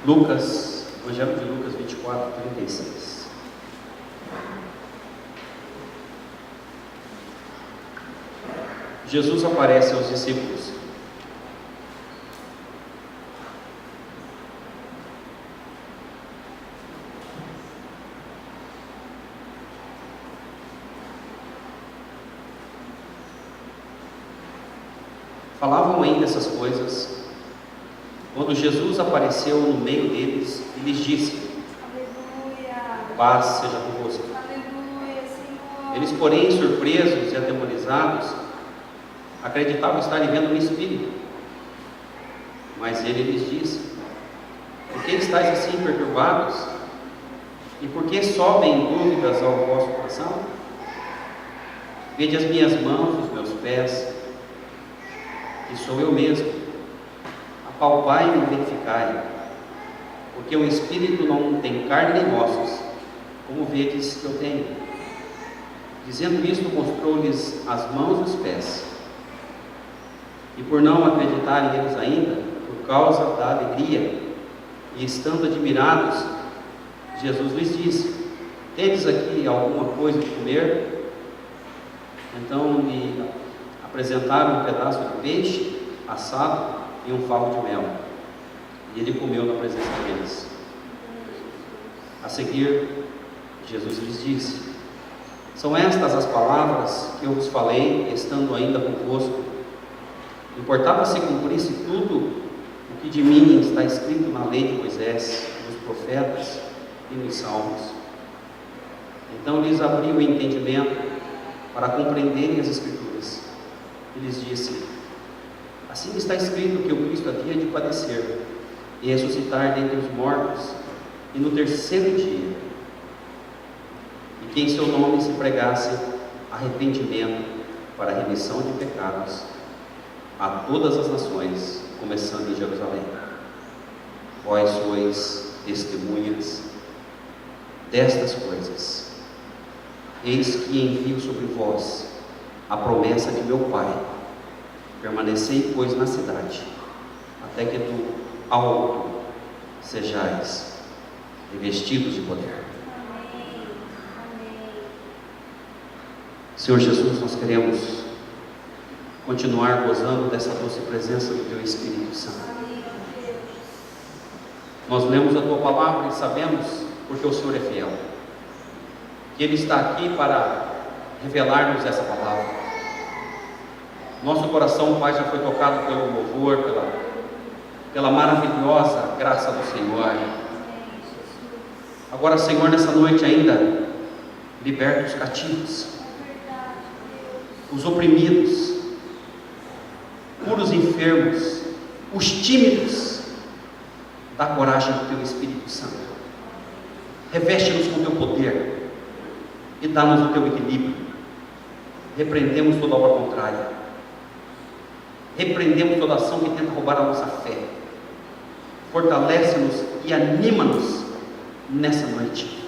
Lucas, Evangelho de Lucas 24, 36. Jesus aparece aos discípulos. Falavam ainda essas coisas quando Jesus apareceu no meio deles e lhes disse: Aleluia. Paz seja convosco. Aleluia, Senhor. Eles, porém, surpresos e atemorizados, acreditavam estarem vendo um espírito. Mas ele lhes disse: por que estáis assim perturbados? E por que sobem dúvidas ao vosso coração? Vede as minhas mãos, os meus pés, que sou eu mesmo. Apalpai e verificai, porque o espírito não tem carne nem ossos, como vedes que eu tenho. Dizendo isto, mostrou-lhes as mãos e os pés. E por não acreditarem eles ainda, por causa da alegria, e estando admirados, Jesus lhes disse: tendes aqui alguma coisa de comer? Então lhe apresentaram um pedaço de peixe assado e um favo de mel, e ele comeu na presença deles. A seguir, Jesus lhes disse: são estas as palavras que eu vos falei, estando ainda convosco. Importava se cumprisse tudo o que de mim está escrito na lei de Moisés, nos profetas e nos salmos. Então lhes abriu o entendimento para compreenderem as Escrituras, e lhes disse: assim está escrito que o Cristo havia de padecer e ressuscitar dentre os mortos, e no terceiro dia, e que em seu nome se pregasse arrependimento para a remissão de pecados a todas as nações, começando em Jerusalém. Vós sois testemunhas destas coisas. Eis que envio sobre vós a promessa de meu Pai. Permanecei, pois, na cidade, até que do alto sejais revestidos de poder. Amém. Amém. Senhor Jesus, nós queremos continuar gozando dessa doce presença do Teu Espírito Santo. Amém, Deus. Nós lemos a Tua palavra e sabemos, porque o Senhor é fiel, que Ele está aqui para revelar-nos essa palavra. Nosso coração, Pai, já foi tocado pelo louvor, pela maravilhosa graça do Senhor. Agora, Senhor, nessa noite ainda, liberta os cativos, os oprimidos, cura os enfermos, os tímidos. Dá coragem do Teu Espírito Santo. Reveste-nos com o Teu poder e dá-nos o Teu equilíbrio. Repreendemos toda obra contrária. Repreendemos toda ação que tenta roubar a nossa fé. Fortalece-nos e anima-nos nessa noite.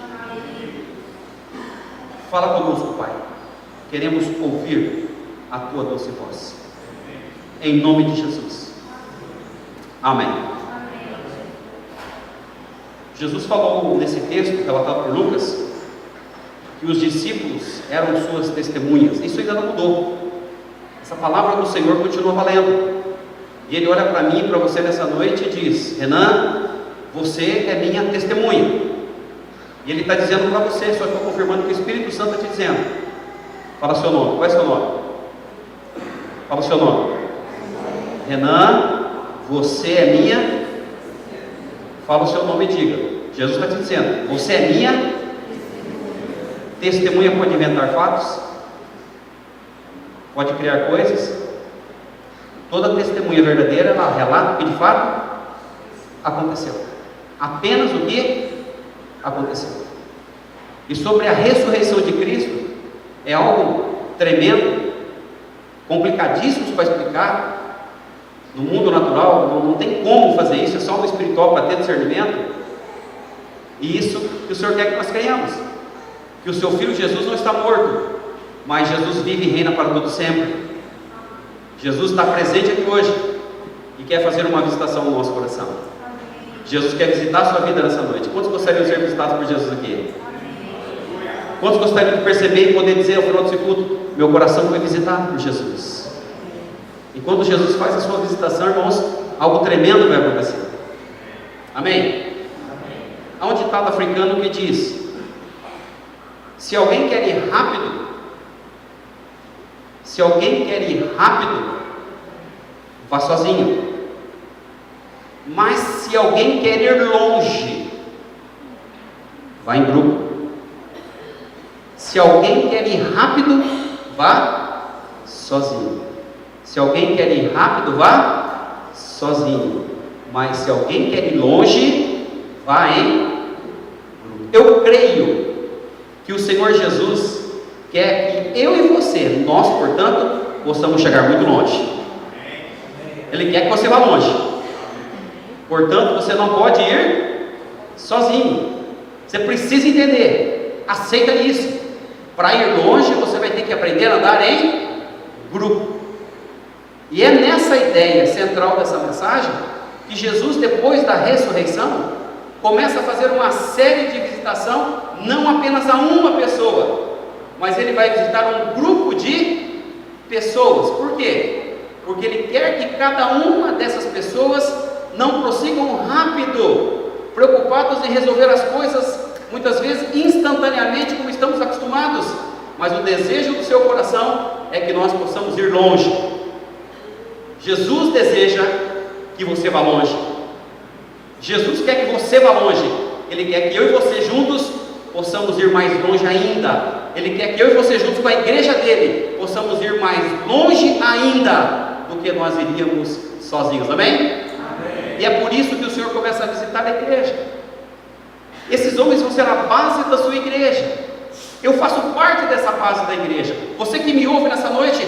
Fala conosco, Pai. Queremos ouvir a Tua doce voz. Em nome de Jesus. Amém. Jesus falou nesse texto, relatado por Lucas, que os discípulos eram suas testemunhas. Isso ainda não mudou. Essa palavra do Senhor continua valendo. E Ele olha para mim e para você nessa noite e diz: Renan, você é minha testemunha. E Ele está dizendo para você, só estou confirmando que o Espírito Santo está te dizendo. Fala seu nome. Qual é seu nome? Fala o seu nome. Renan, você é minha. Fala o seu nome e diga. Jesus está te dizendo: você é minha testemunha. Pode inventar fatos, pode criar coisas. Toda testemunha verdadeira, ela relata o que de fato aconteceu. Apenas o que aconteceu. E sobre a ressurreição de Cristo, é algo tremendo, complicadíssimo para explicar. No mundo natural, não tem como fazer isso, é só no espiritual para ter discernimento. E isso que o Senhor quer que nós creiamos: que o seu Filho Jesus não está morto, mas Jesus vive e reina para todo sempre. Jesus está presente aqui hoje e quer fazer uma visitação no nosso coração. Jesus quer visitar a sua vida nessa noite. Quantos gostariam de ser visitados por Jesus aqui? Quantos gostariam de perceber e poder dizer ao final desse culto: meu coração foi visitado por Jesus? E quando Jesus faz a sua visitação, irmãos, algo tremendo vai acontecer. Amém? Há um ditado africano que diz: se alguém quer ir rápido, vá sozinho. Mas se alguém quer ir longe, vá em grupo. Se alguém quer ir rápido, vá sozinho. Se alguém quer ir rápido, vá sozinho. Mas se alguém quer ir longe, vá em grupo. Eu creio que o Senhor Jesus quer que eu e você, nós, portanto, possamos chegar muito longe. Ele quer que você vá longe. Portanto, você não pode ir sozinho. Você precisa entender. Aceita isso. Para ir longe, você vai ter que aprender a andar em grupo. E é nessa ideia central dessa mensagem que Jesus, depois da ressurreição, começa a fazer uma série de visitação, não apenas a uma pessoa, mas ele vai visitar um grupo de pessoas. Por quê? Porque ele quer que cada uma dessas pessoas não prossigam rápido, preocupados em resolver as coisas, muitas vezes instantaneamente, como estamos acostumados, mas o desejo do seu coração é que nós possamos ir longe. Jesus deseja que você vá longe. Jesus quer que você vá longe. Ele quer que eu e você juntos possamos ir mais longe ainda. Ele quer que eu e você juntos com a igreja dele possamos ir mais longe ainda do que nós iríamos sozinhos. Amém? E é por isso que o Senhor começa a visitar a igreja. Esses homens vão ser a base da sua igreja. Eu faço parte dessa base da igreja. Você que me ouve nessa noite,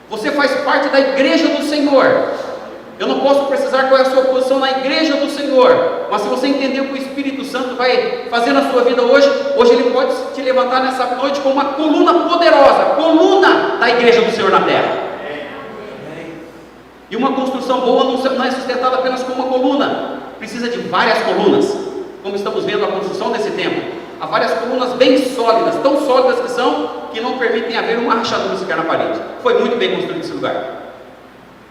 você faz parte da igreja do Senhor. Eu não posso precisar qual é a sua posição na igreja do Senhor, mas se você entender o que o Espírito Santo vai fazer na sua vida hoje ele pode te levantar nessa noite como uma coluna poderosa, coluna da igreja do Senhor na terra. E uma construção boa não é sustentada apenas com uma coluna, precisa de várias colunas, como estamos vendo a construção desse templo. Há várias colunas bem sólidas, tão sólidas que não permitem haver uma rachadura sequer na parede. Foi muito bem construído esse lugar.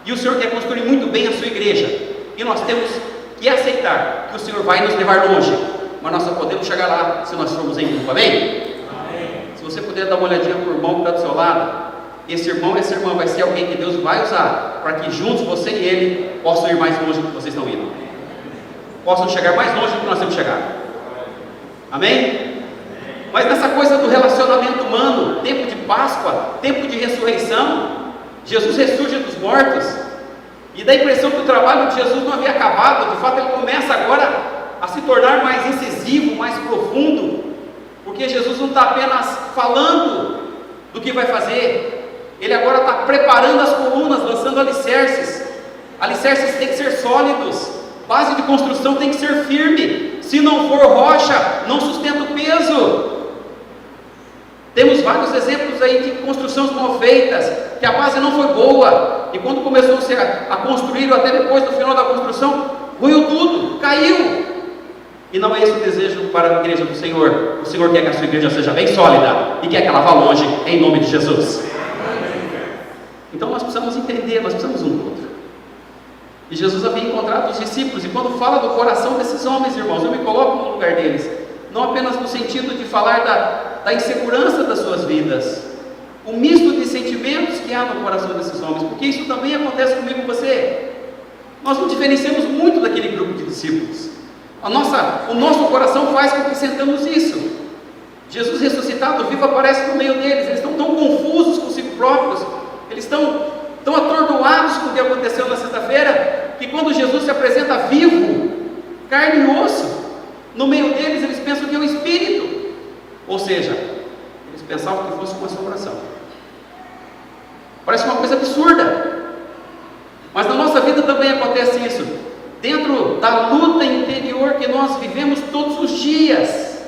E o Senhor quer construir muito bem a sua igreja, e nós temos que aceitar que o Senhor vai nos levar longe, mas nós só podemos chegar lá se nós formos em grupo. Amém? Se você puder dar uma olhadinha para o irmão que está do seu lado, esse irmão, essa irmã vai ser alguém que Deus vai usar para que juntos você e ele possam ir mais longe do que vocês estão indo, possam chegar mais longe do que nós temos chegado. Amém? Mas nessa coisa do relacionamento humano, tempo de Páscoa, tempo de ressurreição, Jesus ressurge dos mortos, e dá a impressão que o trabalho de Jesus não havia acabado. De fato, ele começa agora a se tornar mais incisivo, mais profundo, porque Jesus não está apenas falando do que vai fazer, ele agora está preparando as colunas, lançando alicerces. Alicerces têm que ser sólidos, base de construção tem que ser firme. Se não for rocha, não sustenta o peso. Temos vários exemplos aí de construções mal feitas, que a base não foi boa, e quando começou a construir, ou até depois do final da construção, ruiu tudo, caiu. E não é esse o desejo para a igreja do Senhor. O Senhor quer que a sua igreja seja bem sólida, e quer que ela vá longe, em nome de Jesus. Então nós precisamos entender, nós precisamos um do outro. E Jesus havia encontrado os discípulos, e quando fala do coração desses homens, irmãos, eu me coloco no lugar deles, não apenas no sentido de falar da insegurança das suas vidas, o misto de sentimentos que há no coração desses homens, porque isso também acontece comigo e com você. Nós não diferenciamos muito daquele grupo de discípulos. O nosso coração faz com que sentamos isso. Jesus ressuscitado, vivo, aparece no meio deles. Eles estão tão confusos consigo próprios, eles estão tão atordoados com o que aconteceu na sexta-feira, que quando Jesus se apresenta vivo, carne e osso, no meio deles eles pensam que é o Espírito, ou seja, eles pensavam que fosse uma assombração. Parece uma coisa absurda, mas na nossa vida também acontece isso, dentro da luta interior que nós vivemos todos os dias.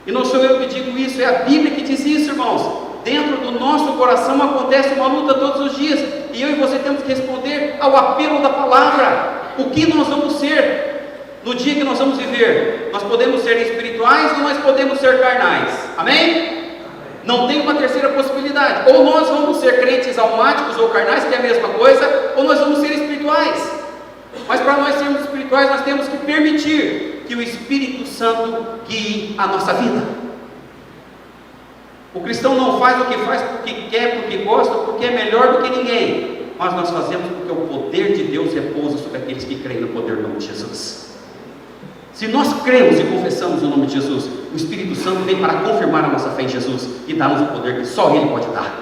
E não sou eu que digo isso, é a Bíblia que diz isso, irmãos. Dentro do nosso coração acontece uma luta todos os dias, e eu e você temos que responder ao apelo da palavra. O que nós vamos ser No dia que nós vamos viver, nós podemos ser espirituais ou nós podemos ser carnais. Amém? Não tem uma terceira possibilidade. Ou nós vamos ser crentes almáticos ou carnais, que é a mesma coisa, ou nós vamos ser espirituais. Mas para nós sermos espirituais, nós temos que permitir que o Espírito Santo guie a nossa vida. O cristão não faz o que faz porque quer, porque gosta, porque é melhor do que ninguém. Mas nós fazemos porque o poder de Deus repousa sobre aqueles que creem no poder do nome de Jesus. Se nós cremos e confessamos o nome de Jesus, o Espírito Santo vem para confirmar a nossa fé em Jesus e dar-nos o poder que só Ele pode dar.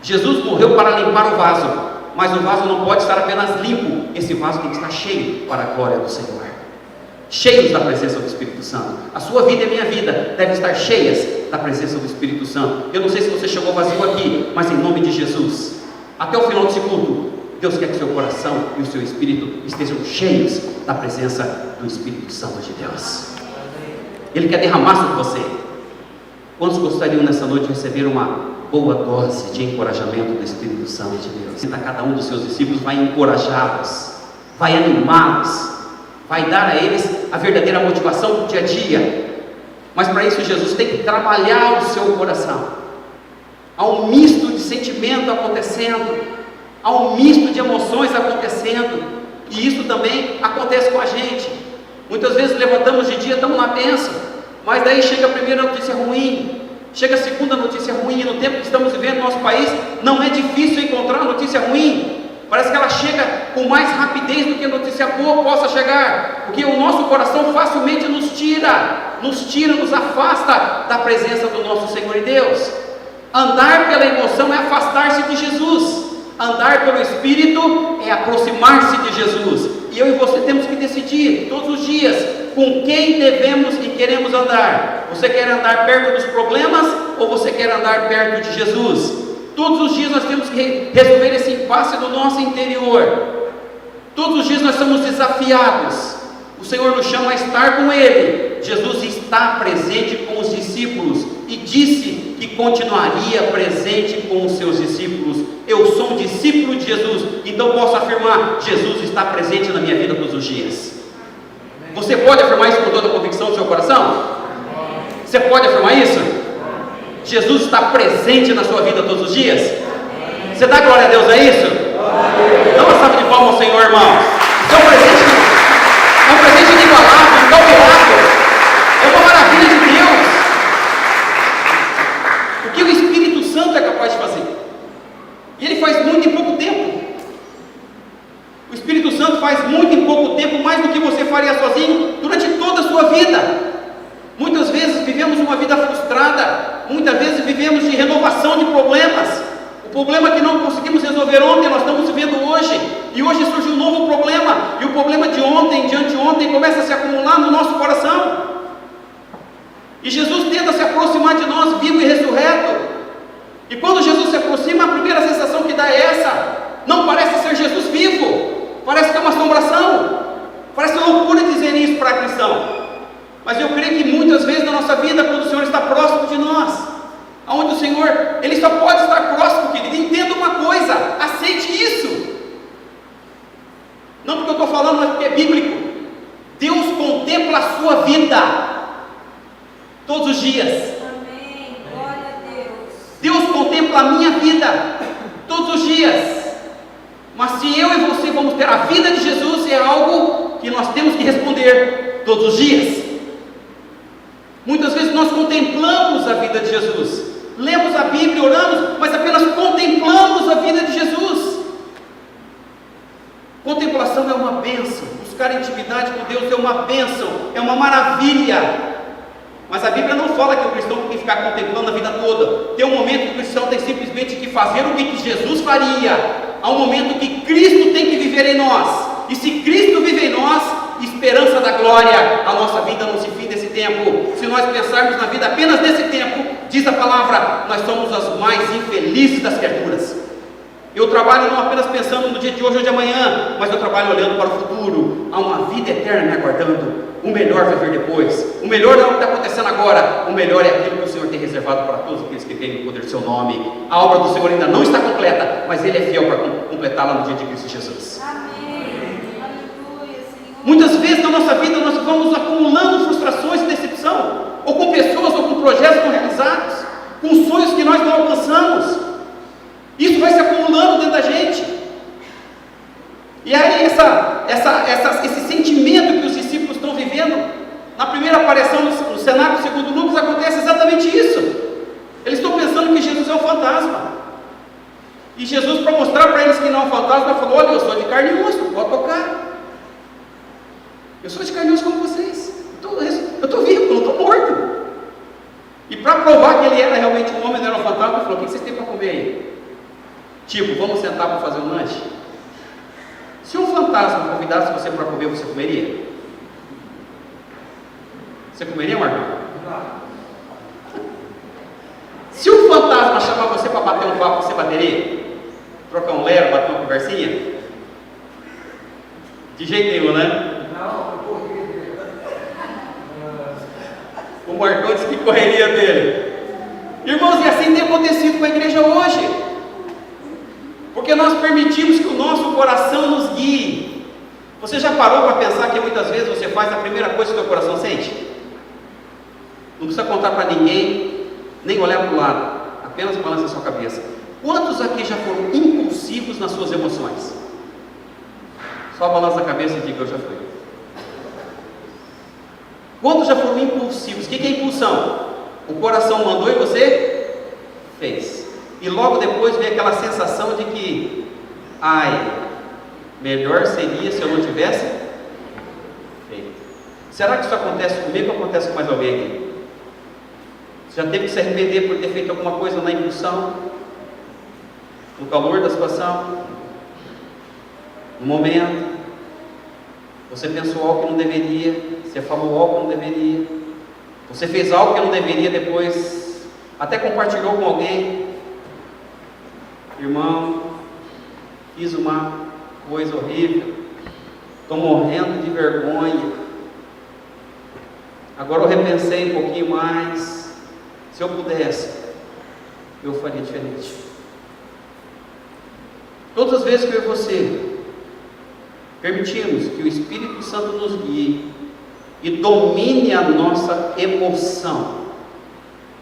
Jesus morreu para limpar o vaso, mas o vaso não pode estar apenas limpo, esse vaso tem que estar cheio para a glória do Senhor, cheios da presença do Espírito Santo. A sua vida e a minha vida devem estar cheias da presença do Espírito Santo. Eu não sei se você chegou vazio aqui, mas em nome de Jesus, até o final desse culto, Deus quer que o seu coração e o seu espírito estejam cheios da presença do Espírito Santo de Deus. Ele quer derramar sobre você. Quantos gostariam nessa noite de receber uma boa dose de encorajamento do Espírito Santo de Deus? Então, cada um dos seus discípulos vai encorajá-los, vai animá-los, vai dar a eles a verdadeira motivação do dia a dia. Mas para isso Jesus tem que trabalhar o seu coração. Há um misto de sentimento acontecendo, há um misto de emoções acontecendo, e isso também acontece com a gente. Muitas vezes levantamos de dia, estamos na bênção, mas daí chega a primeira notícia ruim, chega a segunda notícia ruim, e no tempo que estamos vivendo no nosso país, não é difícil encontrar notícia ruim. Parece que ela chega com mais rapidez do que a notícia boa possa chegar, porque o nosso coração facilmente nos tira, nos afasta da presença do nosso Senhor e Deus. Andar pela emoção é afastar-se de Jesus, andar pelo Espírito é aproximar-se de Jesus. E eu e você temos que decidir todos os dias com quem devemos e queremos andar. Você quer andar perto dos problemas ou você quer andar perto de Jesus? Todos os dias nós temos que resolver esse impasse no nosso interior. Todos os dias nós somos desafiados. O Senhor nos chama a estar com Ele. Jesus está presente com os discípulos e disse que continuaria presente com os seus discípulos. Eu sou um discípulo de Jesus, então posso afirmar: Jesus está presente na minha vida todos os dias. Você pode afirmar isso com toda a convicção do seu coração? Você pode afirmar isso? Jesus está presente na sua vida todos os dias? Você dá glória a Deus a isso? Dá uma salva de palmas ao Senhor, irmãos. Isso é um presente inigualável, incalculável. É uma maravilha de Deus. O que o Espírito Santo é capaz de fazer? E Ele faz muito em pouco tempo. O Espírito Santo faz muito em pouco tempo, mais do que você faria sozinho durante toda a sua vida. Muitas vezes vivemos uma vida frustrada, muitas vezes vivemos de renovação de problemas. O problema que não conseguimos resolver ontem, nós estamos vivendo hoje, e hoje surge um novo problema, e o problema de ontem, de anteontem, começa a se acumular no nosso coração. E Jesus tenta se aproximar de nós, vivo e ressurreto. E quando Jesus se aproxima, a primeira sensação que dá é essa: não parece ser Jesus vivo, parece que é uma assombração, parece loucura dizer isso para cristão. Mas eu creio que muitas vezes na nossa vida, quando o Senhor está próximo de nós, aonde o Senhor, Ele só pode estar próximo, querido. Entenda uma coisa, aceite isso. Não porque eu estou falando, mas porque é bíblico. Deus contempla a sua vida todos os dias. Amém. Glória a Deus. Deus contempla a minha vida todos os dias. Mas se eu e você vamos ter a vida de Jesus, é algo que nós temos que responder todos os dias. Muitas vezes nós contemplamos a vida de Jesus, lemos a Bíblia, oramos, mas apenas contemplamos a vida de Jesus. Contemplação é uma bênção, buscar intimidade com Deus é uma bênção, é uma maravilha. Mas a Bíblia não fala que o cristão tem que ficar contemplando a vida toda. Tem um momento que o cristão tem simplesmente que fazer o que Jesus faria. Há um momento que Cristo tem que viver em nós, e se Cristo vive em nós, esperança da glória, a nossa vida não se fim desse tempo. Se nós pensarmos na vida apenas nesse tempo, diz a palavra, nós somos as mais infelizes das criaturas. Eu trabalho não apenas pensando no dia de hoje ou de amanhã, mas eu trabalho olhando para o futuro. Há uma vida eterna me aguardando. O melhor vai vir depois. O melhor não é o que está acontecendo agora. O melhor é aquilo que o Senhor tem reservado para todos aqueles que creem no poder do seu nome. A obra do Senhor ainda não está completa, mas Ele é fiel para completá-la no dia de Cristo Jesus. Amém. Aleluia, Senhor. Muitas vezes na nossa vida nós vamos acumulando frustrações e decepção, ou com pessoas, ou com projetos não realizados, com sonhos que nós não alcançamos. Isso vai se acumulando dentro da gente. E aí esse sentimento que os discípulos estão vivendo, na primeira aparição no cenário segundo Lucas, acontece exatamente isso. Eles estão pensando que Jesus é um fantasma. E Jesus, para mostrar para eles que não é um fantasma, falou: olha, eu sou de carne e osso, pode tocar. Eu sou de carne e osso como vocês. Eu estou vivo, eu não estou morto. E para provar que ele era realmente um homem, não era um fantasma, ele falou: o que vocês têm para comer aí? Tipo, vamos sentar para fazer um lanche? Se um fantasma convidasse você para comer, você comeria? Você comeria, Marcão? Se um fantasma chamar você para bater um papo, você bateria? Trocar um lero, bater uma conversinha? De jeito nenhum, né? Não, eu corri. O Marcão disse que correria dele. Irmãos, e assim tem acontecido com a igreja hoje. Porque nós permitimos que o nosso coração nos guie. Você já parou para pensar que muitas vezes você faz a primeira coisa que o teu coração sente? Não precisa contar para ninguém, nem olhar para o lado, apenas balança a sua cabeça. Quantos aqui já foram impulsivos nas suas emoções? Só balança a cabeça e diga: eu já fui. Quantos já foram impulsivos? O que é impulsão? O coração mandou e você fez. E logo depois vem aquela sensação de que, ai, melhor seria se eu não tivesse feito. Será que isso acontece comigo ou acontece com mais alguém aqui? Você já teve que se arrepender por ter feito alguma coisa na impulsão, no calor da situação, no momento? Você pensou algo que não deveria, você falou algo que não deveria, você fez algo que não deveria, depois até compartilhou com alguém: irmão, fiz uma coisa horrível, estou morrendo de vergonha, agora eu repensei um pouquinho mais, se eu pudesse, eu faria diferente. Todas as vezes que eu e você permitimos que o Espírito Santo nos guie e domine a nossa emoção,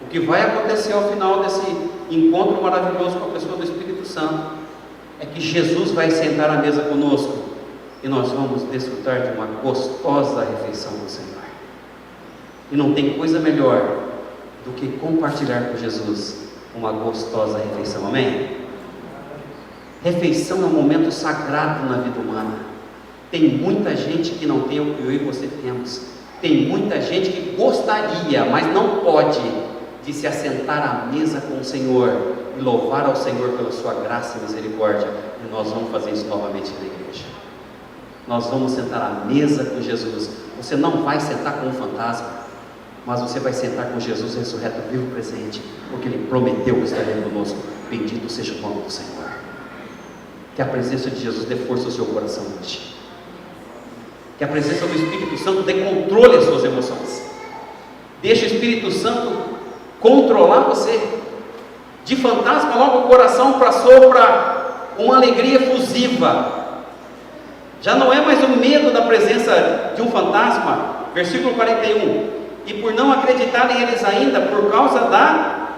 o que vai acontecer ao final desse encontro maravilhoso com a pessoa do Espírito Santo é que Jesus vai sentar à mesa conosco e nós vamos desfrutar de uma gostosa refeição do Senhor. E não tem coisa melhor do que compartilhar com Jesus uma gostosa refeição, amém? Refeição é um momento sagrado na vida humana. Tem muita gente que não tem o que eu e você temos. Tem muita gente que gostaria, mas não pode, de se assentar à mesa com o Senhor e louvar ao Senhor pela sua graça e misericórdia. E nós vamos fazer isso novamente na igreja. Nós vamos sentar à mesa com Jesus. Você não vai sentar com um fantasma, mas você vai sentar com Jesus ressurreto, vivo, presente, porque Ele prometeu que estaria conosco. Bendito seja o nome do Senhor. Que a presença de Jesus dê força ao seu coração hoje. Que a presença do Espírito Santo dê controle às suas emoções. Deixe o Espírito Santo controlar você. De fantasma, logo o coração passou para uma alegria efusiva. Já não é mais o medo da presença de um fantasma. Versículo 41. E por não acreditarem eles ainda, por causa da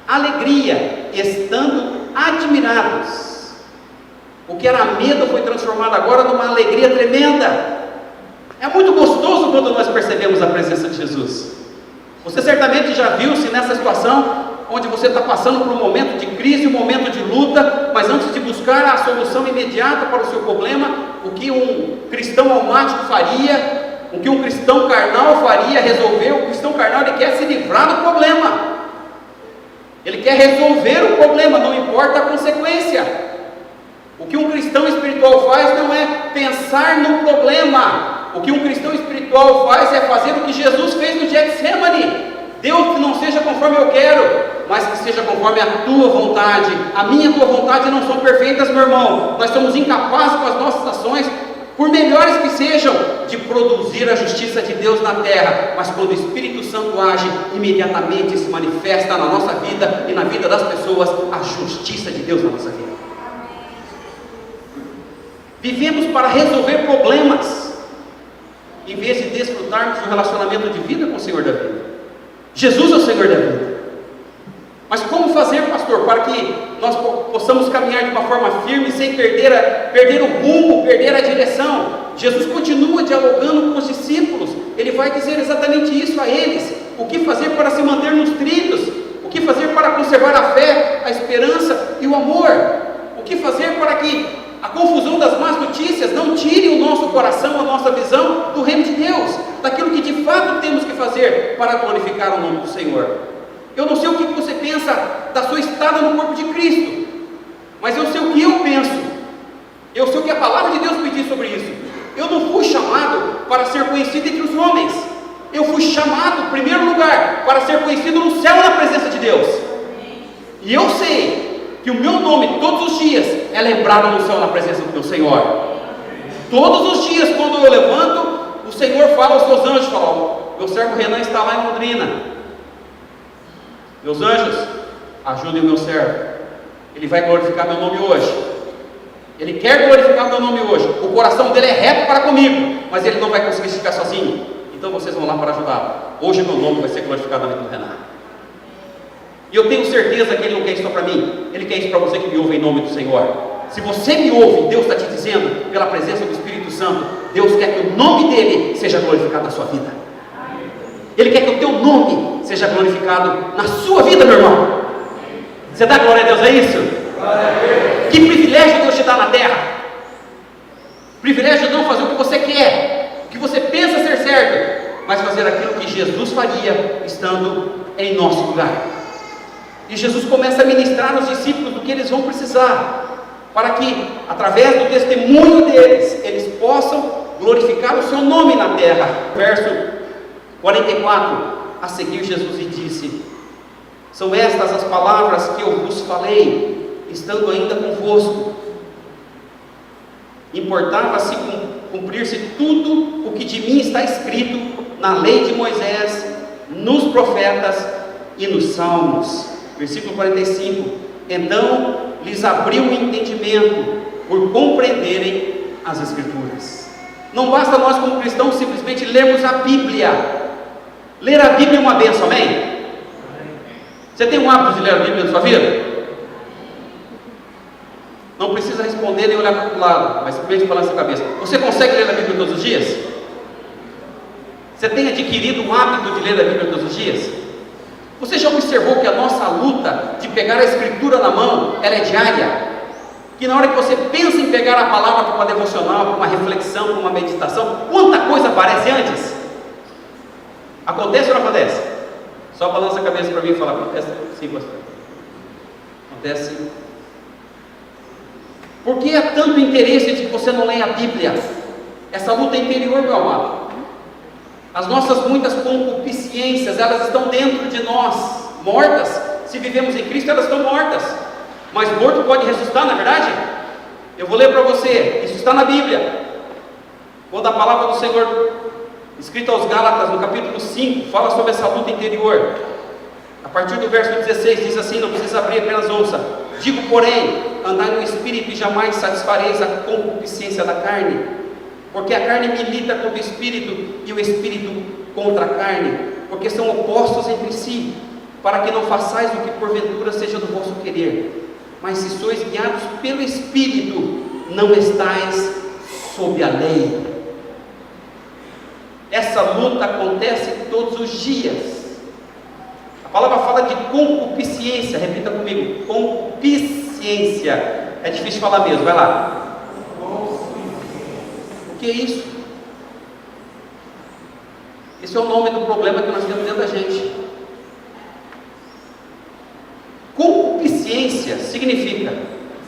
alegria, estando admirados. O que era medo foi transformado agora numa alegria tremenda. É muito gostoso quando nós percebemos a presença de Jesus. Você certamente já viu-se nessa situação, onde você está passando por um momento de crise, um momento de luta, mas antes de buscar a solução imediata para o seu problema, o que um cristão almático faria, o que um cristão carnal faria, resolver. O cristão carnal, ele quer se livrar do problema, ele quer resolver o problema, não importa a consequência. O que um cristão espiritual faz não é pensar no problema. O que um cristão espiritual faz é fazer o que Jesus fez no Getsemane. Deus, que não seja conforme eu quero, mas que seja conforme a tua vontade. A minha e a tua vontade não são perfeitas, meu irmão. Nós somos incapazes com as nossas ações, por melhores que sejam, de produzir a justiça de Deus na terra. Mas quando o Espírito Santo age, imediatamente se manifesta na nossa vida e na vida das pessoas a justiça de Deus na nossa vida. Vivemos para resolver problemas. em vez de desfrutarmos do relacionamento de vida com o Senhor da vida. Jesus é o Senhor da vida. Mas como fazer, pastor, para que nós possamos caminhar de uma forma firme, sem perder o rumo, perder a direção? Jesus continua dialogando com os discípulos. Ele vai dizer exatamente isso a eles: o que fazer para se manter nos trilhos, o que fazer para conservar a fé, a esperança e o amor, o que fazer para que a confusão das más notícias não tire o nosso coração, a nossa visão do reino de Deus, daquilo que de fato temos que fazer para glorificar o nome do Senhor. Eu não sei o que você pensa da sua estada no corpo de Cristo, mas eu sei o que eu penso, eu sei o que a palavra de Deus me diz sobre isso. Eu não fui chamado para ser conhecido entre os homens, eu fui chamado, em primeiro lugar, para ser conhecido no céu, na presença de Deus. E eu sei que o meu nome todos os dias é lembrado no céu, na presença do meu Senhor. Todos os dias, quando eu levanto, o Senhor fala aos seus anjos, fala: meu servo Renan está lá em Londrina. Meus anjos, ajudem o meu servo, ele vai glorificar meu nome hoje. Ele quer glorificar meu nome hoje. O coração dele é reto para comigo, mas ele não vai conseguir ficar sozinho. Então vocês vão lá para ajudá-lo. Hoje meu nome vai ser glorificado na vida do Renan. E eu tenho certeza que ele não quer isso só para mim, ele quer isso para você que me ouve em nome do Senhor. Se você me ouve, Deus está te dizendo, pela presença do Espírito Santo, Deus quer que o nome dele seja glorificado na sua vida. Ele quer que o teu nome seja glorificado na sua vida, meu irmão. Você dá glória a Deus a isso? Que privilégio Deus te dá na terra. Privilégio de não fazer o que você quer, o que você pensa ser certo, mas fazer aquilo que Jesus faria estando em nosso lugar. E Jesus começa a ministrar aos discípulos do que eles vão precisar, para que, através do testemunho deles, eles possam glorificar o seu nome na terra. Verso 44, a seguir Jesus lhe disse: são estas as palavras que eu vos falei, estando ainda convosco. Importava-se cumprir-se tudo o que de mim está escrito na lei de Moisés, nos profetas e nos salmos. Versículo 45, então lhes abriu o entendimento por compreenderem as Escrituras. Não basta nós como cristãos simplesmente lermos a Bíblia. Ler a Bíblia é uma bênção, amém? Você tem um hábito de ler a Bíblia na sua vida? Não precisa responder nem olhar para o lado, mas simplesmente balança a cabeça. Você consegue ler a Bíblia todos os dias? Você tem adquirido o hábito de ler a Bíblia todos os dias? Você já observou que a nossa luta de pegar a Escritura na mão, ela é diária? Que na hora que você pensa em pegar a palavra para uma devocional, para uma reflexão, para uma meditação, quanta coisa aparece antes? Acontece ou não acontece? Só balança a cabeça para mim e fala: acontece sim, pastor. Acontece sim. Por que há tanto interesse de que você não leia a Bíblia? Essa luta interior, meu amado. As nossas muitas concupiscências, elas estão dentro de nós, mortas. Se vivemos em Cristo, elas estão mortas. Mas morto pode ressuscitar, não é verdade? Eu vou ler para você, isso está na Bíblia. Quando a palavra do Senhor, escrita aos Gálatas, no capítulo 5, fala sobre essa luta interior. A partir do verso 16, diz assim, não precisa abrir, apenas ouça: digo, porém, andai no Espírito e jamais satisfareis a concupiscência da carne, porque a carne milita contra o Espírito e o Espírito contra a carne, porque são opostos entre si, para que não façais o que porventura seja do vosso querer. Mas se sois guiados pelo Espírito, não estáis sob a lei. Essa luta acontece todos os dias. A palavra fala de concupiscência, repita comigo: concupiscência. É difícil falar mesmo, vai lá. O que é isso? Esse é o nome do problema que nós temos dentro da gente. Concupiscência significa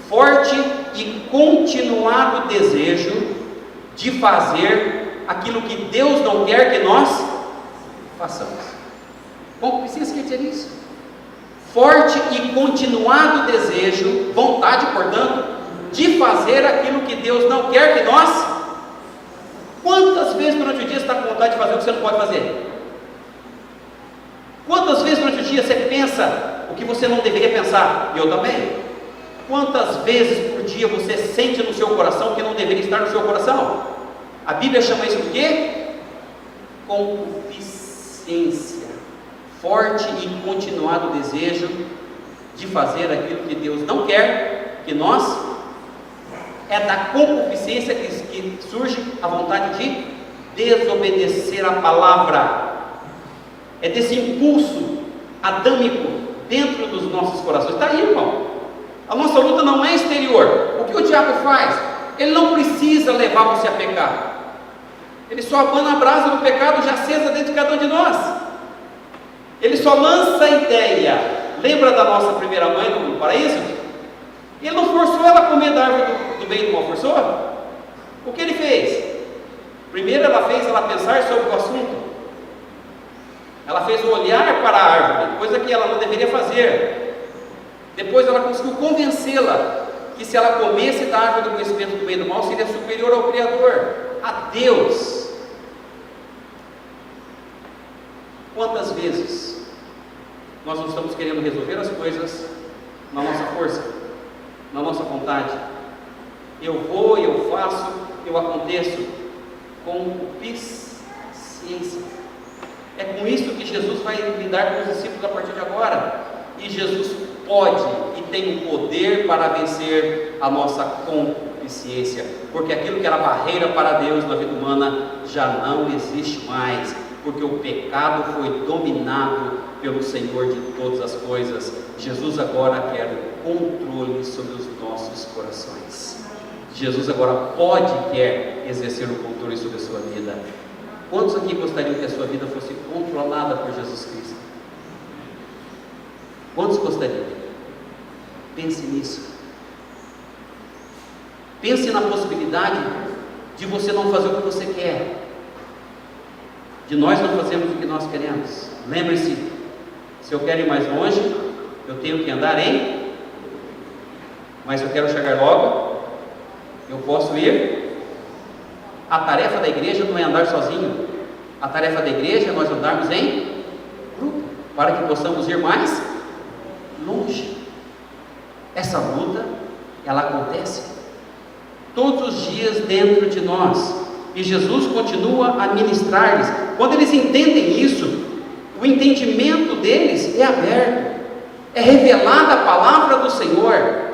forte e continuado desejo de fazer aquilo que Deus não quer que nós façamos. Concupiscência quer dizer isso. Forte e continuado desejo, vontade, portanto, de fazer aquilo que Deus não quer que nós. Quantas vezes durante o dia você está com vontade de fazer o que você não pode fazer? Quantas vezes durante o dia você pensa o que você não deveria pensar? Eu também. Quantas vezes por dia você sente no seu coração o que não deveria estar no seu coração? A Bíblia chama isso de quê? concupiscência, forte e continuado desejo de fazer aquilo que Deus não quer que nós. É da concupiscência que surge a vontade de desobedecer a palavra. É desse impulso adâmico dentro dos nossos corações. Está aí, irmão. A nossa luta não é exterior. O que o diabo faz? Ele não precisa levar você a pecar. Ele só abana a brasa do pecado já acesa dentro de cada um de nós. Ele só lança a ideia. Lembra da nossa primeira mãe no paraíso? Ele não forçou ela a comer da árvore do bem e do mal, forçou? O que ele fez? Primeiro ela fez ela pensar sobre o assunto. Ela fez o olhar para a árvore, coisa que ela não deveria fazer. Depois ela conseguiu convencê-la que se ela comesse da árvore do conhecimento do bem e do mal, seria superior ao Criador, a Deus. Quantas vezes nós não estamos querendo resolver as coisas na nossa força, na nossa vontade? Eu vou, eu faço, eu aconteço, com concupiscência. É com isso que Jesus vai lidar com os discípulos a partir de agora. E Jesus pode e tem o poder para vencer a nossa concupiscência, porque aquilo que era barreira para Deus na vida humana já não existe mais, porque o pecado foi dominado pelo Senhor de todas as coisas. Jesus agora quer o controle sobre os nossos corações. Jesus agora pode e quer exercer o controle sobre a sua vida. Quantos aqui gostariam que a sua vida fosse controlada por Jesus Cristo? Quantos gostariam? Pense nisso. Pense na possibilidade de você não fazer o que você quer, de nós não fazermos o que nós queremos. Lembre-se, se eu quero ir mais longe, eu tenho que andar em, mas se eu quero chegar logo, eu posso ir. A tarefa da igreja não é andar sozinho. A tarefa da igreja é nós andarmos em grupo, para que possamos ir mais longe. Essa luta, ela acontece todos os dias dentro de nós, e Jesus continua a ministrar-lhes. Quando eles entendem isso, o entendimento deles é aberto, é revelada a palavra do Senhor.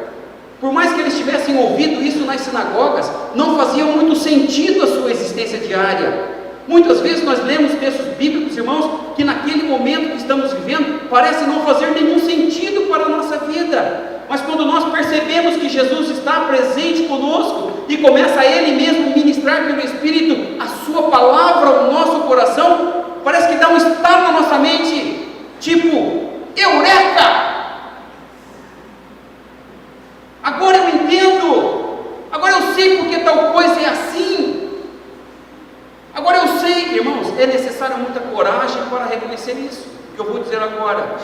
Por mais que eles tivessem ouvido isso nas sinagogas, não fazia muito sentido a sua existência diária. Muitas vezes nós lemos textos bíblicos, irmãos, que naquele momento que estamos vivendo, parece não fazer nenhum sentido para a nossa vida. Mas quando nós percebemos que Jesus está presente conosco e começa a Ele mesmo ministrar pelo Espírito a sua palavra ao nosso coração, parece que dá um estalo na nossa mente, tipo, eureka! Agora eu entendo, agora eu sei porque tal coisa é assim, agora eu sei, irmãos. É necessária muita coragem para reconhecer isso, que eu vou dizer agora.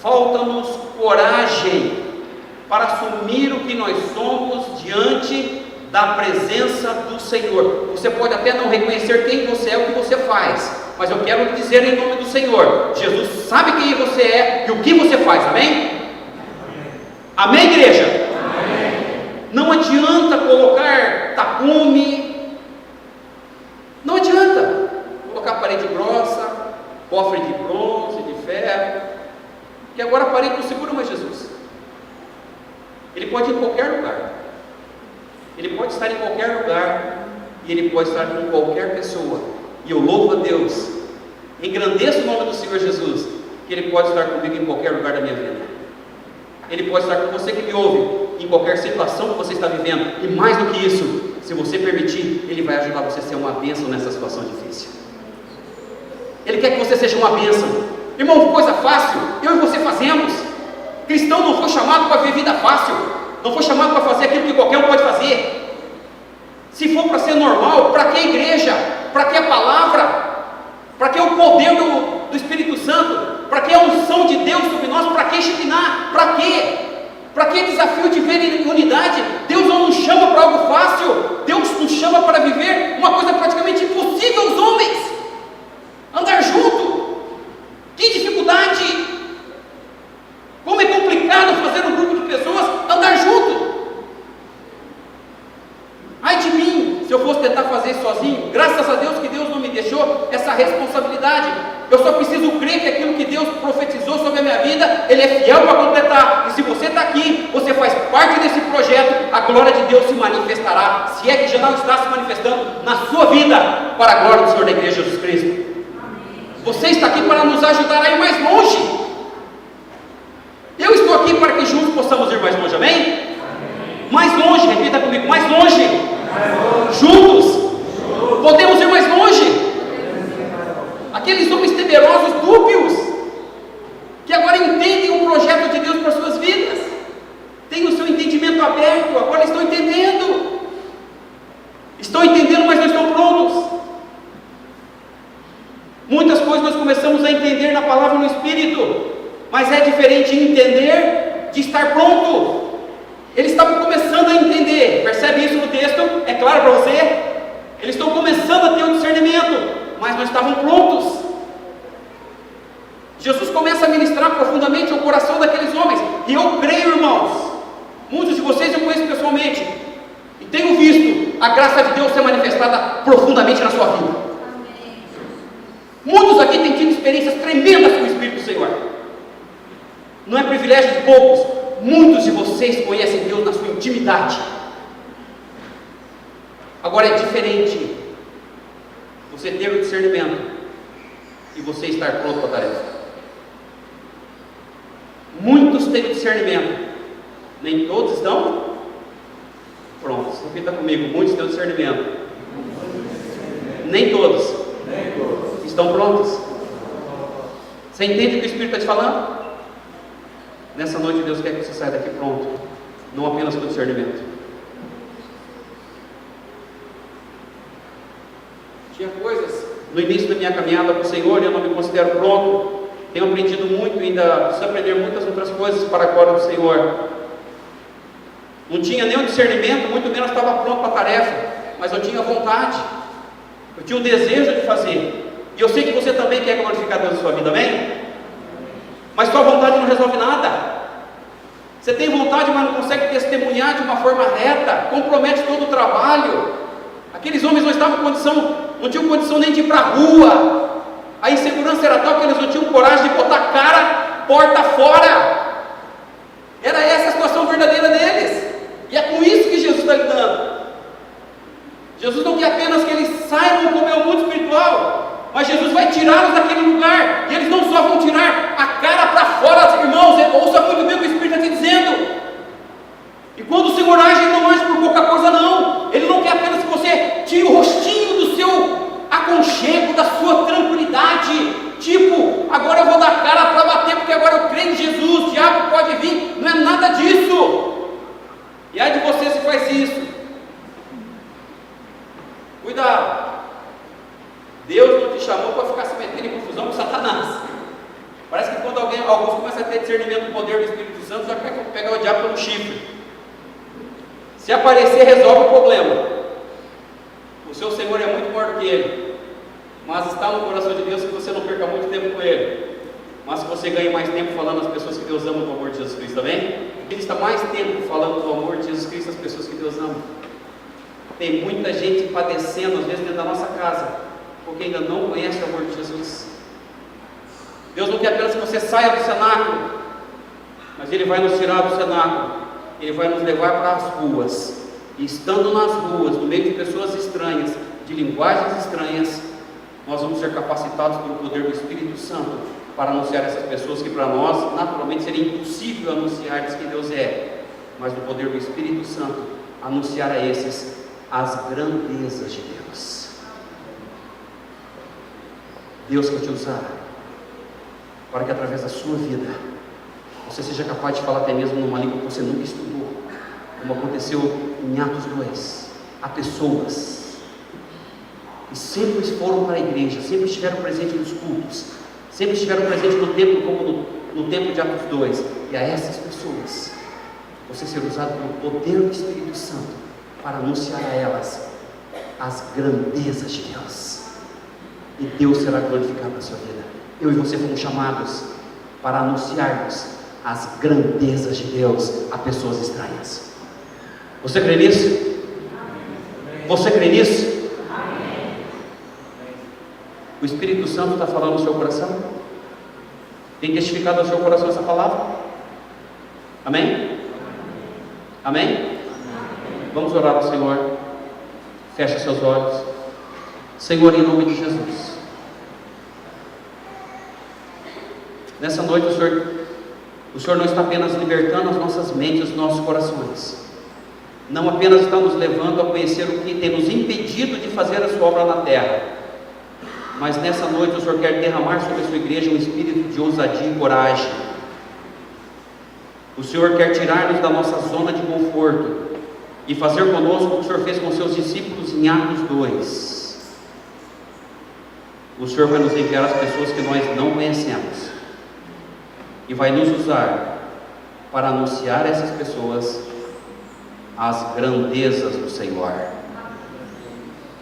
Falta-nos coragem para assumir o que nós somos diante da presença do Senhor. Você pode até não reconhecer quem você é, o que você faz, mas eu quero dizer em nome do Senhor, Jesus sabe quem você é e o que você faz, amém? Amém, igreja? Amém. Não adianta colocar tapume, não adianta colocar parede grossa, cofre de bronze, de ferro, que agora a parede não segura mais Jesus. Ele pode ir em qualquer lugar, ele pode estar em qualquer lugar, e ele pode estar com qualquer pessoa, e eu louvo a Deus, engrandeço o nome do Senhor Jesus, que Ele pode estar comigo em qualquer lugar da minha vida. Ele pode estar com você que me ouve, em qualquer situação que você está vivendo, e mais do que isso, se você permitir, Ele vai ajudar você a ser uma bênção nessa situação difícil. Ele quer que você seja uma bênção. Irmão, coisa fácil, eu e você fazemos. Cristão não foi chamado para viver vida fácil, não foi chamado para fazer aquilo que qualquer um pode fazer. Se for para ser normal, para que a igreja? Para que a palavra? Para que o poder do Espírito Santo? Para que a unção de Deus sobre nós? Para que Shekinah? Para quê? Para que desafio de ver em unidade? Deus não nos chama para algo fácil, Deus nos chama para viver uma coisa praticamente impossível aos homens. Andar junto. Que dificuldade! Como é complicado fazer um grupo de pessoas andar junto. Ai de mim, se eu fosse tentar fazer isso sozinho. Graças a Deus que Deus não me deu responsabilidade. Eu só preciso crer que aquilo que Deus profetizou sobre a minha vida, Ele é fiel para completar. E se você está aqui, você faz parte desse projeto, a glória de Deus se manifestará, se é que já não está se manifestando na sua vida, para a glória do Senhor da Igreja Jesus Cristo. Você está aqui para nos ajudar a ir mais longe. Eu estou aqui para que juntos possamos ir mais longe, amém? Mais longe, repita comigo, mais longe. Juntos podemos ir mais longe. Aqueles homens temerosos, dúbios, que agora entendem o projeto de Deus para suas vidas, têm o seu entendimento aberto, agora estão entendendo, mas não estão prontos. Muitas coisas nós começamos a entender na palavra no Espírito, mas é diferente entender de estar pronto. Eles estavam começando a entender, percebe isso no texto? É claro para você? Eles estão começando a ter um discernimento, mas não estavam prontos. Jesus começa a ministrar profundamente o coração daqueles homens, e eu creio, irmãos, muitos de vocês eu conheço pessoalmente, e tenho visto a graça de Deus ser manifestada profundamente na sua vida. Muitos aqui têm tido experiências tremendas com o Espírito do Senhor. Não é privilégio de poucos. Muitos de vocês conhecem Deus na sua intimidade. Agora é diferente você ter o discernimento e você estar pronto para a tarefa. Muitos têm o discernimento, nem todos estão prontos. Repita comigo, muitos têm o discernimento, nem todos estão prontos. Você entende o que o Espírito está te falando? Nessa noite Deus quer que você saia daqui pronto, não apenas com discernimento. Tinha coisas no início da minha caminhada com o Senhor e eu não me considero pronto. Tenho aprendido muito, ainda preciso aprender muitas outras coisas para a glória do Senhor. Não tinha nenhum discernimento, muito menos estava pronto para a tarefa, mas eu tinha vontade, eu tinha um desejo de fazer. E eu sei que você também quer glorificar Deus na sua vida, amém? Mas sua vontade não resolve nada. Você tem vontade, mas não consegue testemunhar de uma forma reta, compromete todo o trabalho. Aqueles homens não tinham condição nem de ir para a rua. A insegurança era tal que eles não tinham coragem de botar a cara porta fora. Era essa a situação verdadeira deles. E é com isso que Jesus está lidando. Jesus não quer apenas que eles saibam como é o mundo espiritual, mas Jesus vai tirá-los daquele lugar. E eles não só vão tirar a cara para fora, irmãos, ouça muito bem o que o Espírito está te dizendo. E quando o Senhor age, Ele não age por pouca coisa não. Ele não quer apenas que você tire o rostinho do seu aconchego, da sua tranquilidade, tipo, agora eu vou dar cara para bater porque agora eu creio em Jesus, o diabo pode vir. Não é nada disso. E aí de você se faz isso. Cuidado. Deus não te chamou para ficar se metendo em confusão com Satanás. Parece que quando alguns começam a ter discernimento do poder do Espírito Santo, já quer pegar o diabo pelo chifre. Se aparecer, resolve o problema. O seu Senhor é muito maior do que ele, mas está no coração de Deus que você não perca muito tempo com ele, mas que você ganhe mais tempo falando às pessoas que Deus ama do amor de Jesus Cristo, amém? Ele está mais tempo falando do amor de Jesus Cristo às pessoas que Deus ama. Tem muita gente padecendo, às vezes dentro da nossa casa, porque ainda não conhece o amor de Jesus. Deus não quer apenas que você saia do cenáculo, mas Ele vai nos tirar do cenáculo, Ele vai nos levar para as ruas. E estando nas ruas, no meio de pessoas estranhas, de linguagens estranhas, nós vamos ser capacitados pelo poder do Espírito Santo para anunciar essas pessoas que para nós, naturalmente, seria impossível anunciar-lhes quem Deus é, mas no poder do Espírito Santo, anunciar a esses as grandezas de Deus. Deus quer te usar para que através da sua vida você seja capaz de falar até mesmo numa língua que você nunca estudou, como aconteceu em Atos 2. Há pessoas que sempre foram para a igreja, sempre estiveram presentes nos cultos, sempre estiveram presentes no templo, como no templo de Atos 2. E a essas pessoas você ser usado pelo poder do Espírito Santo para anunciar a elas as grandezas de Deus, e Deus será glorificado na sua vida. Eu e você fomos chamados para anunciarmos as grandezas de Deus a pessoas estranhas. Você crê nisso? Você crê nisso? O Espírito Santo está falando no seu coração? Tem testificado no seu coração essa palavra? Amém? Amém? Vamos orar ao Senhor. Fecha seus olhos. Senhor, em nome de Jesus, nessa noite o Senhor não está apenas libertando as nossas mentes, os nossos corações, não apenas está nos levando a conhecer o que tem nos impedido de fazer a sua obra na terra, mas nessa noite o Senhor quer derramar sobre a sua igreja um espírito de ousadia e coragem. O Senhor quer tirar-nos da nossa zona de conforto e fazer conosco o que o Senhor fez com seus discípulos em Atos 2. O Senhor vai nos enviar as pessoas que nós não conhecemos e vai nos usar para anunciar a essas pessoas as grandezas do Senhor,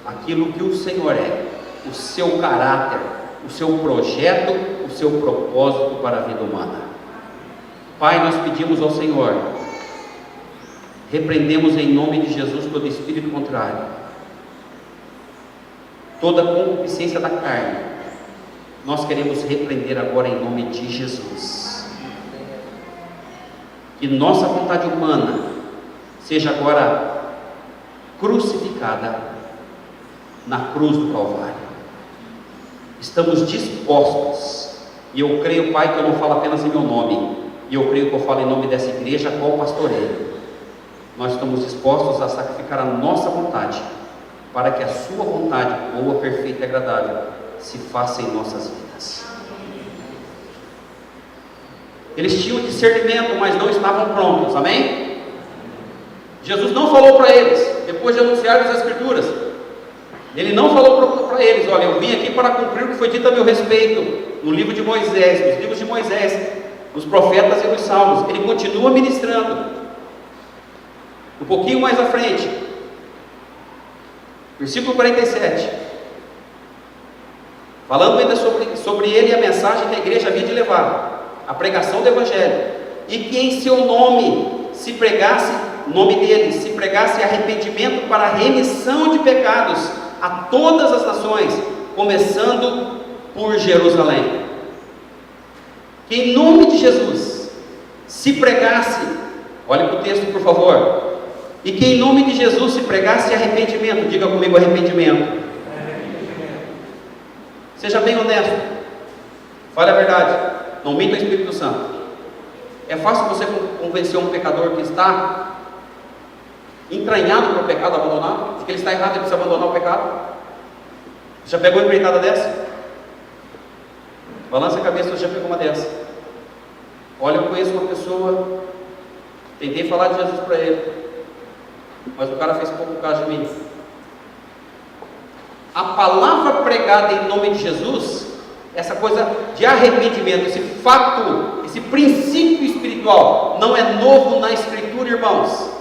aquilo que o Senhor é, o seu caráter, o seu projeto, o seu propósito para a vida humana. Pai, nós pedimos ao Senhor, repreendemos em nome de Jesus todo espírito contrário, toda concupiscência da carne, nós queremos repreender agora em nome de Jesus. Que nossa vontade humana seja agora crucificada na cruz do Calvário. Estamos dispostos, e eu creio, Pai, que eu não falo apenas em meu nome, e eu creio que eu falo em nome dessa igreja a qual pastoreio. Nós estamos dispostos a sacrificar a nossa vontade, para que a sua vontade, boa, perfeita e agradável, se faça em nossas vidas. Eles tinham discernimento, mas não estavam prontos, amém? Jesus não falou para eles, depois de anunciar as Escrituras, Ele não falou para eles: olha, eu vim aqui para cumprir o que foi dito a meu respeito, no livro de Moisés, nos livros de Moisés, nos profetas e nos salmos. Ele continua ministrando. Um pouquinho mais à frente, versículo 47, falando ainda sobre ele e a mensagem que a igreja havia de levar, a pregação do Evangelho, e que em seu nome se pregasse, nome dele, se pregasse arrependimento para a remissão de pecados a todas as nações, começando por Jerusalém. Que em nome de Jesus se pregasse, olhe para o texto por favor, e que em nome de Jesus se pregasse arrependimento. Diga comigo: arrependimento. Seja bem honesto, fale a verdade, não minta o Espírito Santo. É fácil você convencer um pecador que está entranhado pelo pecado, abandonado, de que ele está errado e precisa abandonar o pecado? Já pegou uma empreitada dessa? Balança a cabeça, você já pegou uma dessa. Olha, eu conheço uma pessoa, tentei falar de Jesus para ele, mas o cara fez pouco caso de mim. A palavra pregada em nome de Jesus, essa coisa de arrependimento, esse fato, esse princípio espiritual, não é novo na Escritura, irmãos.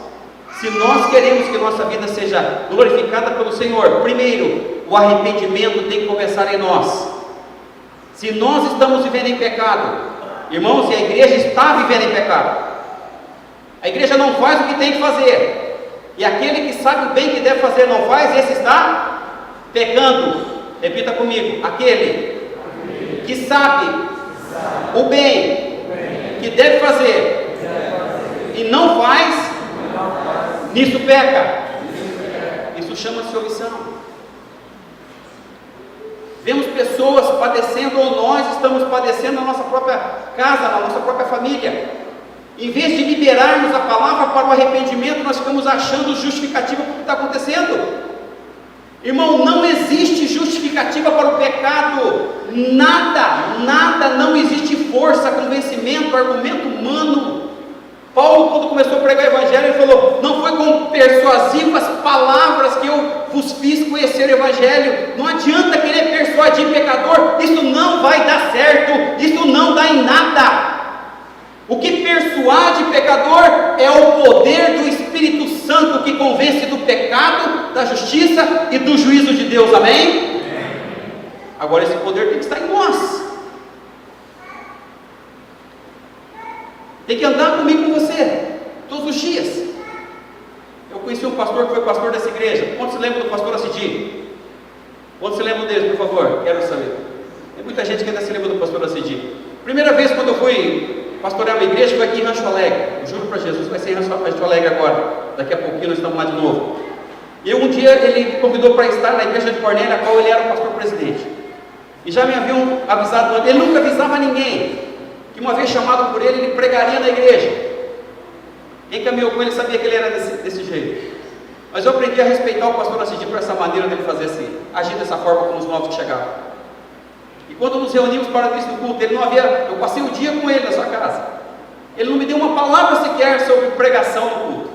Se nós queremos que nossa vida seja glorificada pelo Senhor, primeiro, o arrependimento tem que começar em nós. Se nós estamos vivendo em pecado, irmãos, e a igreja está vivendo em pecado, a igreja não faz o que tem que fazer, e aquele que sabe o bem que deve fazer não faz, esse está pecando. Repita comigo: aquele que sabe o bem que deve fazer e não faz, nisso peca. Isso chama-se omissão. Vemos pessoas padecendo, ou nós estamos padecendo na nossa própria casa, na nossa própria família. Em vez de liberarmos a palavra para o arrependimento, nós ficamos achando justificativa para o que está acontecendo. Irmão, não existe justificativa para o pecado. Nada, não existe força, convencimento, argumento humano. Paulo, quando começou a pregar o Evangelho, ele falou: não foi com persuasivas palavras que eu vos fiz conhecer o Evangelho. Não adianta querer persuadir pecador, isso não vai dar certo, isso não dá em nada. O que persuade pecador é o poder do Espírito Santo, que convence do pecado, da justiça e do juízo de Deus, amém? Agora esse poder tem que estar em nós, tem que andar comigo, com você, todos os dias. Eu conheci um pastor que foi pastor dessa igreja. Quantos se lembram do pastor Assidi? Quando se lembra deles, por favor? Quero saber. Tem muita gente que ainda se lembra do pastor Acidi. Primeira vez quando eu fui pastorear uma igreja foi aqui em Rancho Alegre. Eu juro para Jesus, vai ser em Rancho Alegre agora. Daqui a pouquinho nós estamos lá de novo. E um dia ele me convidou para estar na igreja de Cornélio, a qual ele era o pastor presidente. E já me haviam avisado, ele nunca avisava ninguém, que uma vez chamado por ele pregaria na igreja. Quem caminhou com ele sabia que ele era desse jeito. Mas eu aprendi a respeitar o pastor Acidi por essa maneira dele fazer assim, agir dessa forma com os novos que chegavam. E quando nos reunimos para o início do culto, eu passei o dia com ele na sua casa. Ele não me deu uma palavra sequer sobre pregação no culto.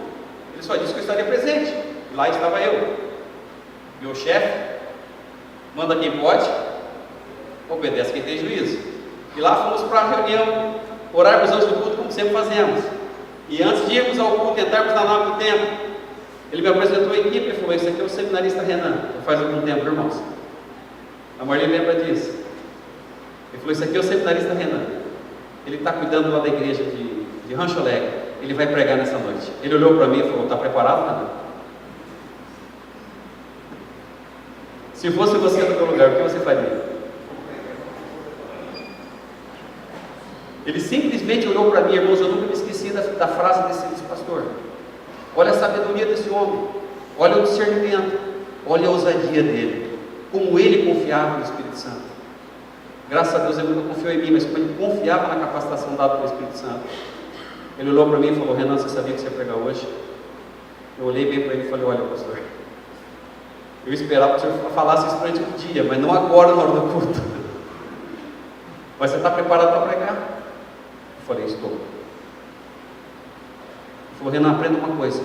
Ele só disse que eu estaria presente. E lá estava eu. Meu chefe manda quem pode, obedece quem tem juízo. E lá fomos para a reunião, orarmos antes do culto, como sempre fazemos. E antes de irmos ao culto, entrarmos na nave do templo, ele me apresentou a equipe e falou: esse aqui é o seminarista Renan. Já faz algum tempo, irmãos. A Marlene lembra disso. Ele falou: esse aqui é o seminarista Renan. Ele está cuidando lá da igreja de Rancho Alegre. Ele vai pregar nessa noite. Ele olhou para mim e falou: está preparado, Renan? Se fosse você no meu lugar, o que você faria? Ele simplesmente olhou para mim, irmãos. Eu nunca me esqueci da frase desse pastor. Olha a sabedoria desse homem, olha o discernimento, olha a ousadia dele, como ele confiava no Espírito Santo. Graças a Deus ele nunca confiou em mim, mas como ele confiava na capacitação dada pelo Espírito Santo. Ele olhou para mim e falou: Renan, você sabia que você ia pregar hoje? Eu olhei bem para ele e falei: olha, pastor, eu esperava que o senhor falasse isso durante o dia, mas não agora na hora do culto. Mas você está preparado para pregar? Eu falei: estou. Ele falou: Renan, aprenda uma coisa.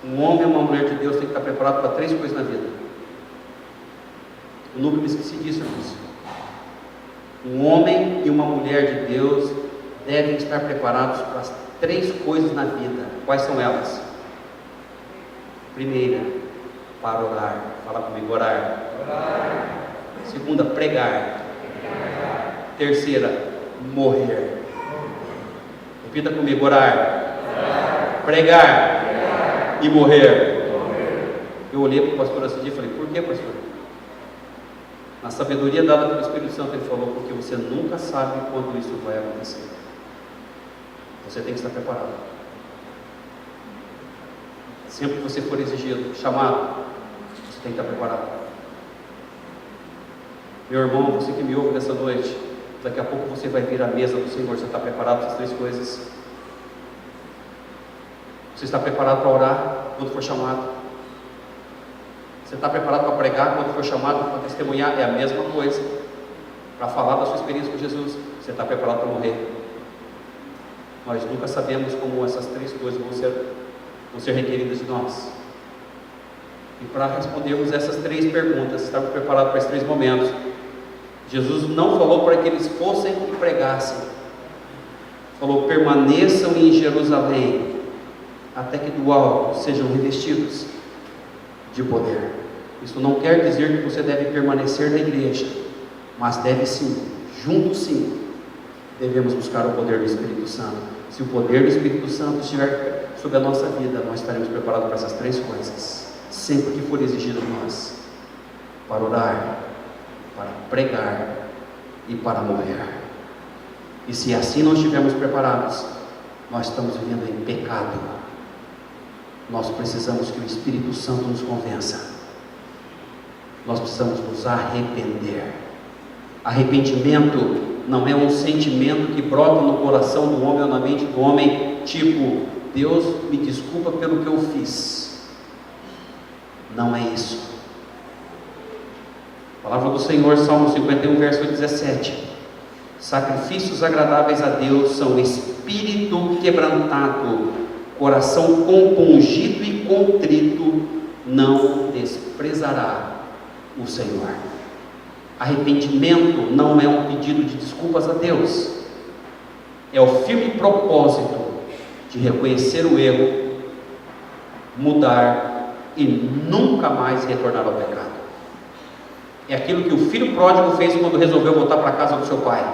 Um homem e uma mulher de Deus tem que estar preparado para 3 coisas na vida. Eu nunca me esqueci disso, irmãos. Um homem e uma mulher de Deus devem estar preparados para as 3 coisas na vida. Quais são elas? Primeira, para orar. Fala comigo: orar. Segunda, pregar. Terceira, morrer. Repita comigo: orar. Pregar e morrer. Eu olhei para o pastor Acidi e falei: por que, pastor? Na sabedoria dada pelo Espírito Santo, ele falou: porque você nunca sabe quando isso vai acontecer. Você tem que estar preparado. Sempre que você for exigido, chamado, você tem que estar preparado. Meu irmão, você que me ouve nessa noite, daqui a pouco você vai vir à mesa do Senhor. Você está preparado para essas 3 coisas? Você está preparado para orar quando for chamado? Você está preparado para pregar quando for chamado? Para testemunhar? É a mesma coisa. Para falar da sua experiência com Jesus? Você está preparado para morrer? Nós nunca sabemos como essas 3 coisas vão ser requeridas de nós. E para respondermos essas 3 perguntas, estamos preparados para esses 3 momentos. Jesus não falou para que eles fossem e pregassem. Falou: permaneçam em Jerusalém, até que do alto sejam revestidos de poder. Isso não quer dizer que você deve permanecer na igreja, mas deve sim, juntos sim, devemos buscar o poder do Espírito Santo. Se o poder do Espírito Santo estiver sobre a nossa vida, nós estaremos preparados para essas 3 coisas, sempre que for exigido de nós: para orar, para pregar e para morrer. E se assim não estivermos preparados, nós estamos vivendo em pecado. Nós precisamos que o Espírito Santo nos convença. Nós precisamos nos arrepender. Arrependimento não é um sentimento que brota no coração do homem ou na mente do homem, tipo: Deus me desculpa pelo que eu fiz. Não é isso. A palavra do Senhor, Salmo 51, verso 17: sacrifícios agradáveis a Deus são espírito quebrantado, coração compungido e contrito não desprezará o Senhor. Arrependimento não é um pedido de desculpas a Deus, é o firme propósito de reconhecer o erro, mudar e nunca mais retornar ao pecado. É aquilo que o filho pródigo fez quando resolveu voltar para a casa do seu pai.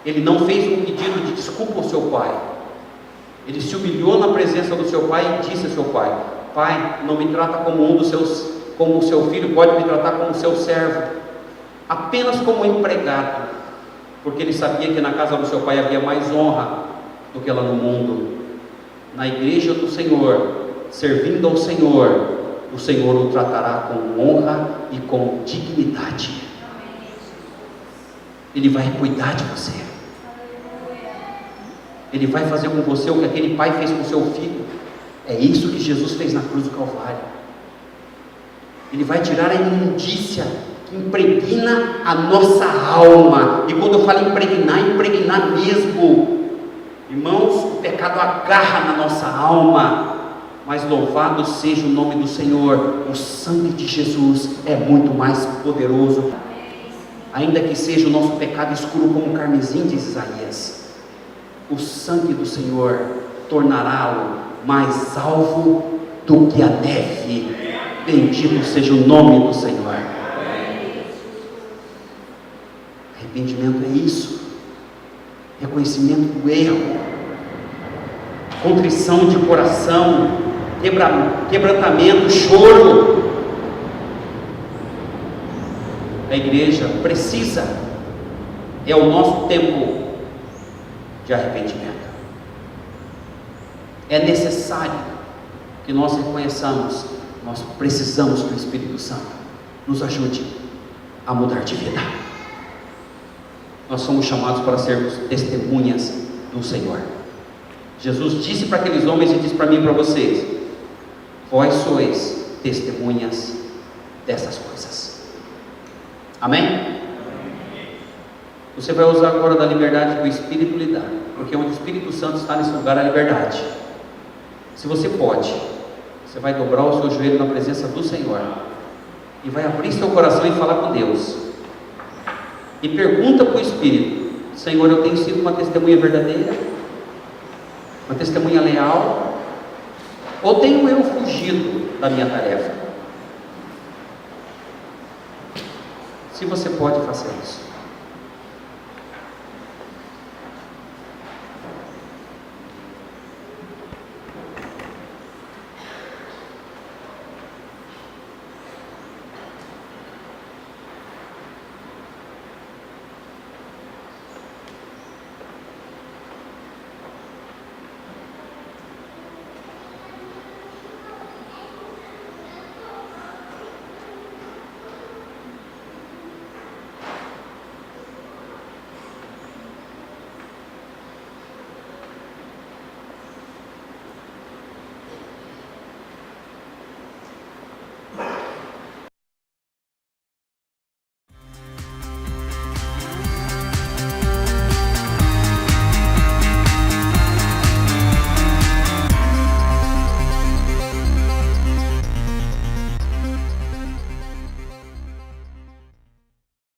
Ele não fez um pedido de desculpa ao seu pai. Ele se humilhou na presença do seu pai e disse ao seu pai: Pai, não me trata como um dos seus como o seu filho, pode me tratar como seu servo, apenas como empregado, porque ele sabia que na casa do seu pai havia mais honra do que lá no mundo. Na igreja do Senhor, servindo ao Senhor, o Senhor o tratará com honra e com dignidade. Ele vai cuidar de você. Ele vai fazer com você o que aquele pai fez com seu filho. É isso que Jesus fez na cruz do Calvário. Ele vai tirar a imundícia que impregna a nossa alma. E quando eu falo impregnar mesmo. Irmãos, o pecado agarra na nossa alma. Mas louvado seja o nome do Senhor. O sangue de Jesus é muito mais poderoso. Ainda que seja o nosso pecado escuro como o carmesim, diz Isaías, o sangue do Senhor tornará-o mais alvo do que a neve. Bendito seja o nome do Senhor. Arrependimento é isso, reconhecimento do erro, contrição de coração, quebrantamento, choro. A igreja precisa, é o nosso tempo de arrependimento. É necessário que nós reconheçamos, nós precisamos que o Espírito Santo nos ajude a mudar de vida. Nós somos chamados para sermos testemunhas do Senhor. Jesus disse para aqueles homens e disse para mim e para vocês: vós sois testemunhas dessas coisas. Amém? Você vai usar agora da liberdade que o Espírito lhe dá, porque onde o Espírito Santo está nesse lugar, a liberdade. Se você pode, você vai dobrar o seu joelho na presença do Senhor e vai abrir seu coração e falar com Deus e pergunta para o Espírito: Senhor, eu tenho sido uma testemunha verdadeira, uma testemunha leal, ou tenho eu fugido da minha tarefa? Se você pode, faça isso.